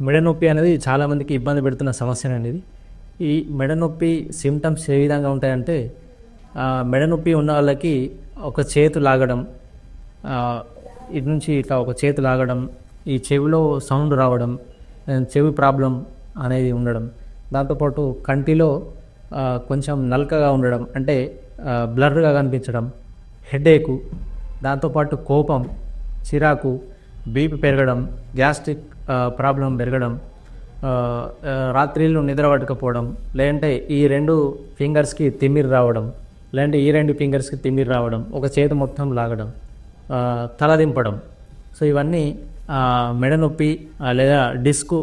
మెడ నొప్పి అనేది చాలామందికి ఇబ్బంది పెడుతున్న సమస్యనండి ఇది. ఈ మెడ నొప్పి సిమ్టమ్స్ ఏ విధంగా ఉంటాయంటే మెడ నొప్పి ఉన్న వాళ్ళకి ఒక చేతు లాగడం, ఇటు నుంచి ఇట్లా ఒక చేతు లాగడం, ఈ చెవిలో సౌండ్ రావడం, చెవి ప్రాబ్లం అనేది ఉండడం, దాంతోపాటు కంటిలో కొంచెం నలకగా ఉండడం అంటే బ్లర్గా కనిపించడం, హెడేకు, దాంతోపాటు కోపం, చిరాకు, బీపీ పెరగడం, గ్యాస్ట్రిక్ ప్రాబ్లం పెరగడం, రాత్రిళ్ళు నిద్ర పట్టకపోవడం, లేదంటే ఈ 2 ఫింగర్స్కి తిమ్మిరి రావడం, లేదంటే ఈ 2 ఫింగర్స్కి తిమ్మిరి రావడం, ఒక చేతి మొత్తం లాగడం, తలదింపడం. సో ఇవన్నీ మెడ నొప్పి లేదా డిస్క్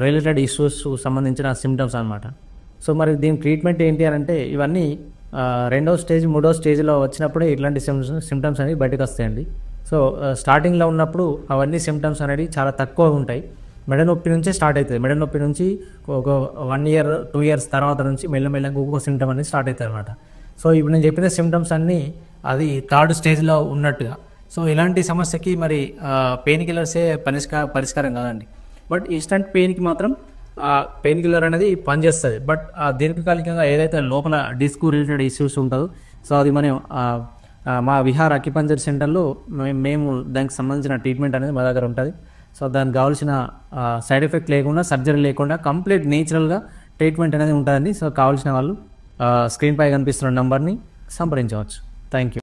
రిలేటెడ్ ఇష్యూస్ సంబంధించిన సిమ్టమ్స్ అన్నమాట. సో మరి దీని ట్రీట్మెంట్ ఏంటి అని అంటే ఇవన్నీ 2వ స్టేజ్ 3వ స్టేజ్లో వచ్చినప్పుడే ఇట్లాంటి సిమ్టమ్స్ అనేవి బయటకు వస్తాయండి. సో స్టార్టింగ్లో ఉన్నప్పుడు అవన్నీ సిమ్టమ్స్ అనేవి చాలా తక్కువ ఉంటాయి. మెడ నొప్పి నుంచే స్టార్ట్ అవుతుంది. మెడ నొప్పి నుంచి ఒక 1 ఇయర్ 2 ఇయర్స్ తర్వాత నుంచి మెల్లమెల్లగా ఒక్కొక్క సిమ్టమ్ అనేది స్టార్ట్ అవుతుంది అనమాట. సో ఇప్పుడు నేను చెప్పిన సిమ్టమ్స్ అన్నీ అది 3rd స్టేజ్లో ఉన్నట్టుగా. సో ఇలాంటి సమస్యకి మరి పెయిన్ కిల్లర్సే పరిష్కారం కాదండి. బట్ ఇన్స్టంట్ పెయిన్కి మాత్రం పెయిన్ కిల్లర్ అనేది పనిచేస్తుంది. బట్ దీర్ఘకాలికంగా ఏదైతే లోపల డిస్క్ రిలేటెడ్ ఇష్యూస్ ఉంటుందో సో అది మనం మా విహార్ అక్యుపంక్చర్ సెంటర్లో మేము దానికి సంబంధించిన ట్రీట్మెంట్ అనేది మా దగ్గర ఉంటుంది. సో దానికి కావాల్సిన సైడ్ ఎఫెక్ట్ లేకుండా, సర్జరీ లేకుండా కంప్లీట్ నేచురల్గా ట్రీట్మెంట్ అనేది ఉంటుందండి. సో కావాల్సిన వాళ్ళు స్క్రీన్ పై కనిపిస్తున్న నెంబర్ని సంప్రదించవచ్చు. Thank you.